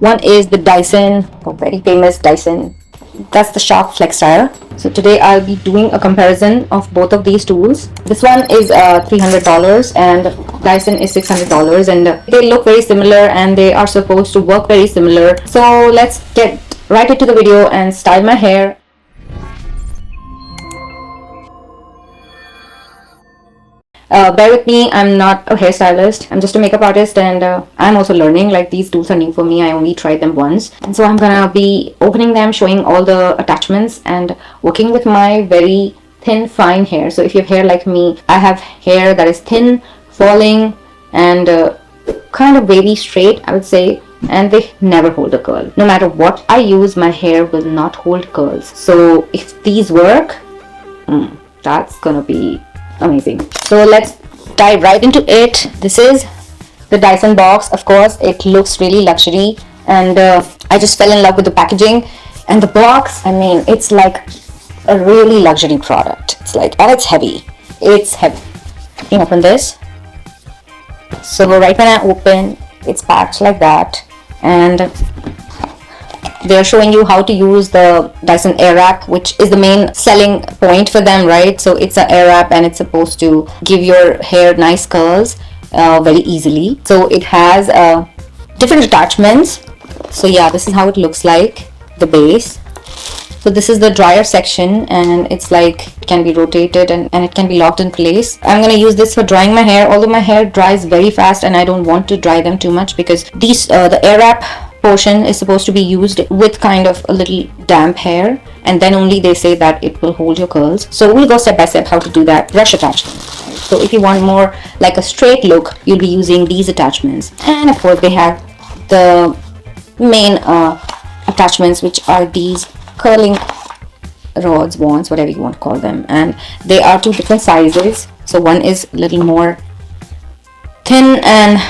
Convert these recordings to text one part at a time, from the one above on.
One is the Dyson, very famous Dyson. That's the Shark FlexStyle. So today I'll be doing a comparison of both of these tools. This one is $300 and Dyson is $600, and they look very similar and they are supposed to work very similar. So let's get right into the video and style my hair. Bear with me, I'm not a hairstylist. I'm just a makeup artist, and I'm also learning. Like, these tools are new for me. I only tried them once. And so I'm gonna be opening them, showing all the attachments, and working with my very thin, fine hair. So if you have hair like me, I have hair that is thin, falling, and kind of wavy straight, I would say. And they never hold a curl. No matter what I use, my hair will not hold curls. So if these work, that's gonna be amazing. So let's dive right into it. This is the Dyson box. Of course, it looks really luxury, and I just fell in love with the packaging and the box. I mean, it's like a really luxury product. It's like, and it's heavy. It's heavy. You can open this. So right when I open, it's packed like that, and they're showing you how to use the Dyson Airwrap, which is the main selling point for them, right? So it's an Airwrap and it's supposed to give your hair nice curls very easily. So it has different attachments. So yeah, this is how it looks like, the base. So this is the dryer section, and it's like it can be rotated and it can be locked in place. I'm gonna use this for drying my hair, although my hair dries very fast and I don't want to dry them too much, because these the Airwrap portion is supposed to be used with kind of a little damp hair, and then only they say that it will hold your curls. So we'll go step by step how to do that. Brush attachment. So if you want more like a straight look, you'll be using these attachments. And of course they have the main attachments, which are these curling rods, wands, whatever you want to call them, and they are two different sizes. So one is a little more thin and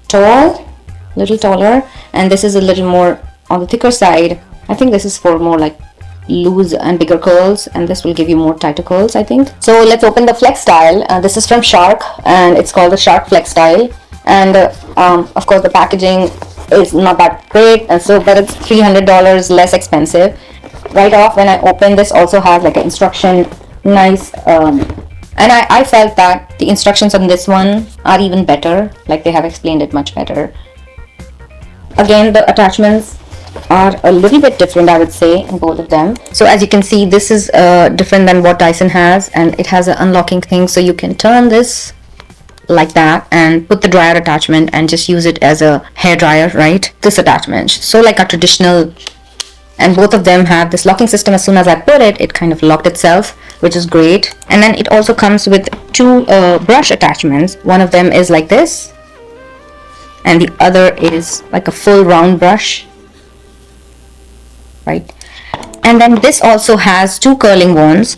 tall, little taller, and this is a little more on the thicker side. I think this is for more like loose and bigger curls, and this will give you more tighter curls, I think. So let's open the FlexStyle. This is from Shark, and it's called the Shark FlexStyle. And of course the packaging is not that great, and so but it's $300 less expensive. Right off when I open, this also has like an instruction, nice, and I felt that the instructions on this one are even better, like they have explained it much better. Again, the attachments are a little bit different, I would say, in both of them. So as you can see, this is different than what Dyson has, and it has an unlocking thing, so you can turn this like that and put the dryer attachment and just use it as a hair dryer, right? This attachment, so like a traditional, and both of them have this locking system. As soon as I put it, it kind of locked itself, which is great. And then it also comes with two brush attachments. One of them is like this, and the other is like a full round brush, right? And then this also has two curling wands.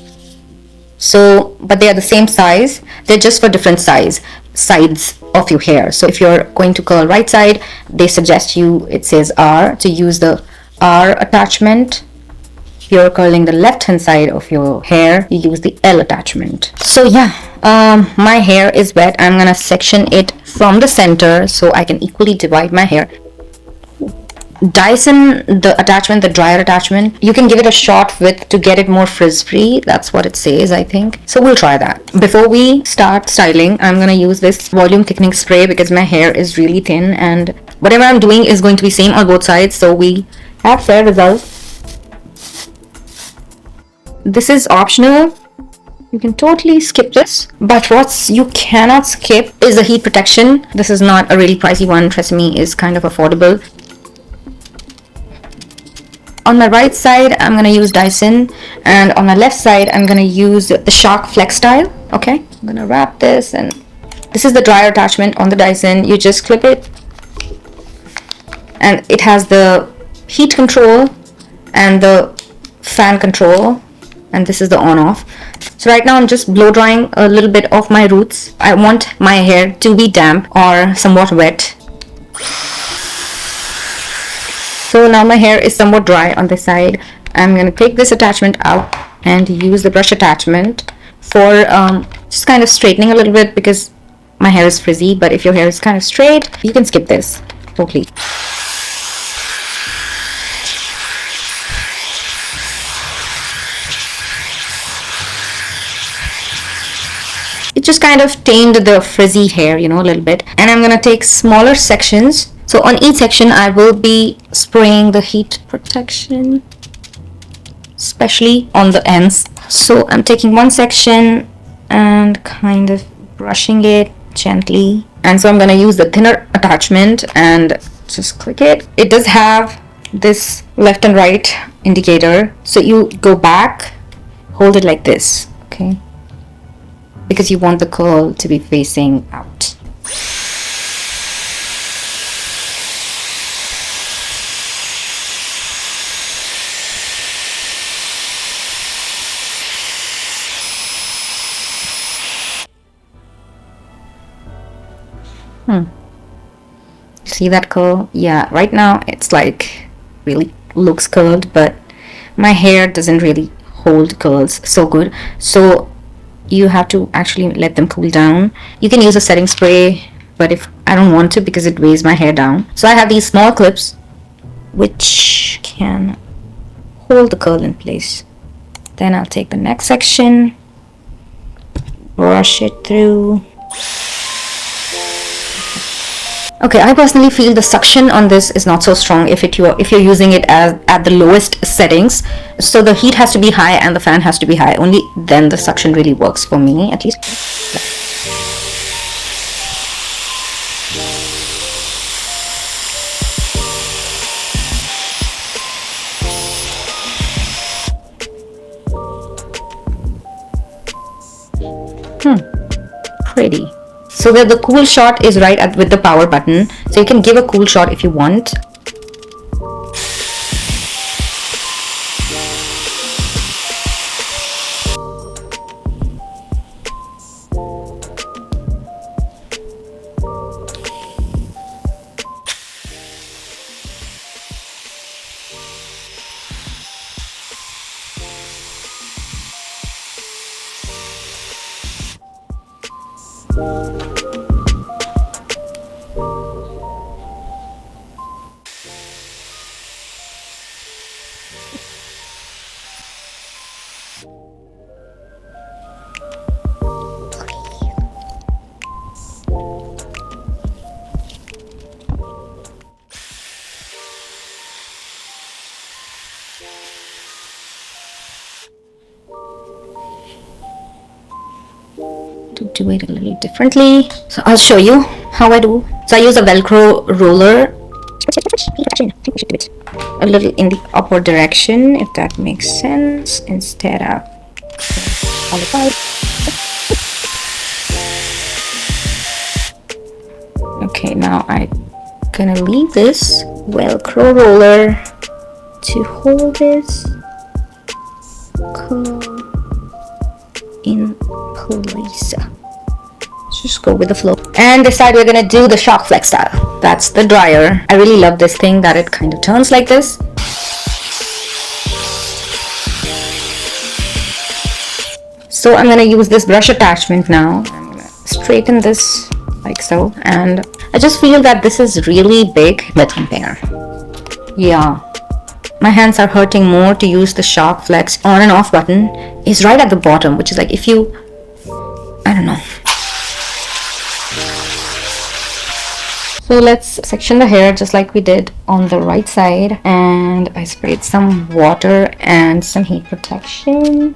So but they are the same size, they're just for different sides of your hair. So if you're going to curl right side, they suggest you, it says R, to use the R attachment. If you're curling the left hand side of your hair, you use the L attachment. So yeah, my hair is wet. I'm gonna section it from the center so I can equally divide my hair. Dyson, the attachment, the dryer attachment, you can give it a short width to get it more frizz free. That's what it says, I think. So we'll try that. Before we start styling, I'm gonna use this volume thickening spray because my hair is really thin, and whatever I'm doing is going to be same on both sides, so we have fair results. This is optional. You can totally skip this, but what you cannot skip is the heat protection. This is not a really pricey one, trust me, is kind of affordable. On my right side, I'm gonna use Dyson, and on my left side, I'm gonna use the Shark FlexStyle. Okay, I'm gonna wrap this, and this is the dryer attachment on the Dyson. You just clip it, and it has the heat control and the fan control, and this is the on off. So right now I'm just blow drying a little bit of my roots. I want my hair to be damp or somewhat wet. So now my hair is somewhat dry on this side. I'm going to take this attachment out and use the brush attachment for just kind of straightening a little bit, because my hair is frizzy. But if your hair is kind of straight, you can skip this totally. it just kind of tamed the frizzy hair, you know, a little bit. And I'm gonna take smaller sections. So on each section I will be spraying the heat protection, especially on the ends. So I'm taking one section and kind of brushing it gently. And so I'm gonna use the thinner attachment and just click it. It does have this left and right indicator, so you go back, hold it like this, okay, because you want the curl to be facing out. See that curl? Yeah, right now it's like really looks curled, but my hair doesn't really hold curls so good, so you have to actually let them cool down. You can use a setting spray, but if I don't want to because it weighs my hair down, so I have these small clips which can hold the curl in place. Then I'll take the next section, brush it through. Okay, I personally feel the suction on this is not so strong if you're using it at the lowest settings. So the heat has to be high and the fan has to be high. Only then the suction really works for me, at least. Pretty. So that the cool shot is right with the power button, so you can give a cool shot if you want. To do it a little differently, so I'll show you how I do. So I use a Velcro roller, a little in the upward direction, if that makes sense, instead of on the side. Okay, now I'm gonna leave this Velcro roller to hold this curl in place. Just go with the flow. And this side we're gonna do the Shark FlexStyle. That's the dryer. I really love this thing that it kind of turns like this. So I'm gonna use this brush attachment now. I'm gonna straighten this like so, and I just feel that this is really big with compare. Yeah, my hands are hurting more to use the Shark Flex. On and off button is right at the bottom, which is like if you, I don't know. So let's section the hair just like we did on the right side, and I sprayed some water and some heat protection.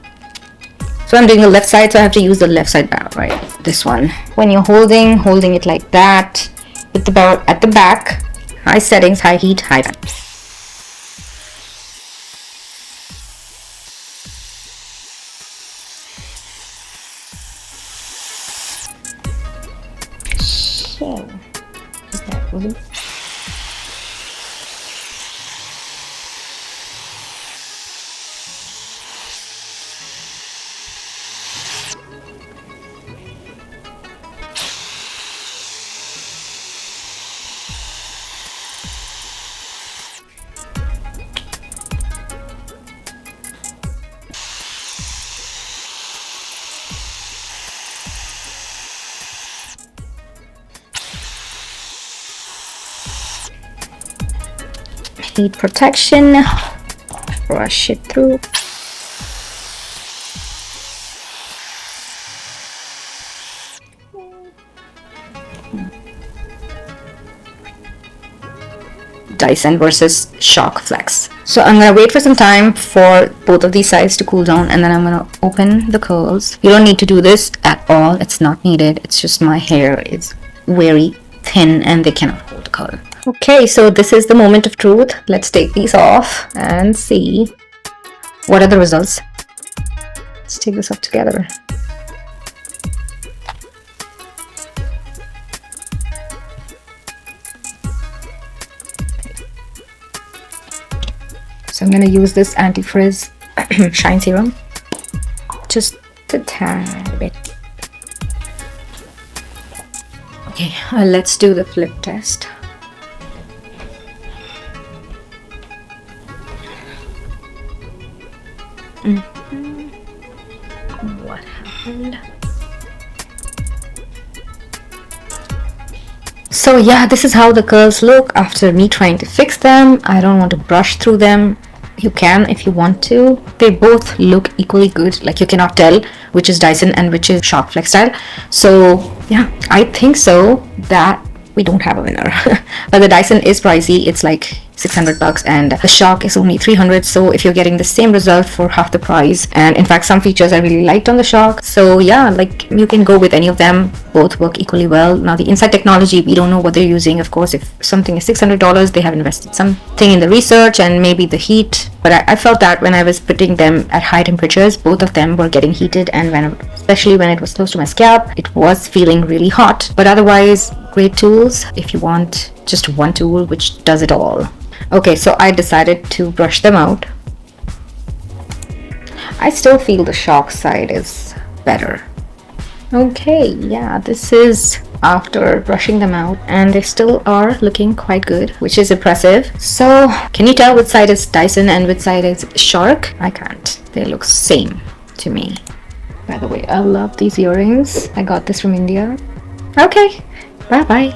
So I'm doing the left side, so I have to use the left side barrel, right? This one. When you're holding it like that, with the barrel at the back, high settings, high heat, high fan. So, that was it. Heat protection, brush it through. Dyson versus Shark Flex. So I'm gonna wait for some time for both of these sides to cool down, and then I'm gonna open the curls. You don't need to do this at all. It's not needed. It's just my hair is very thin and they cannot hold the curl. Okay, so this is the moment of truth. Let's take these off and see what are the results. Let's take this up together. So I'm gonna use this anti-frizz shine serum, just a tad bit. Okay, let's do the flip test. What happened? So yeah, this is how the curls look after me trying to fix them. I don't want to brush through them. You can if you want to. They both look equally good. Like, you cannot tell which is Dyson and which is Shark FlexStyle. So yeah, I think so that we don't have a winner. But the Dyson is pricey. It's like 600 bucks and the Shark is only 300. So if you're getting the same result for half the price, and in fact some features I really liked on the Shark, so yeah, like, you can go with any of them. Both work equally well. Now the inside technology, we don't know what they're using. Of course, if something is $600, they have invested something in the research and maybe the heat. But I felt that when I was putting them at high temperatures, both of them were getting heated, and especially when it was close to my scalp, it was feeling really hot. But otherwise, great tools if you want just one tool which does it all. Okay, so I decided to brush them out. I still feel the Shark side is better. Okay, yeah, this is after brushing them out, and they still are looking quite good, which is impressive. So can you tell which side is Dyson and which side is Shark? I can't. They look same to me. By the way, I love these earrings. I got this from India. Okay, bye bye.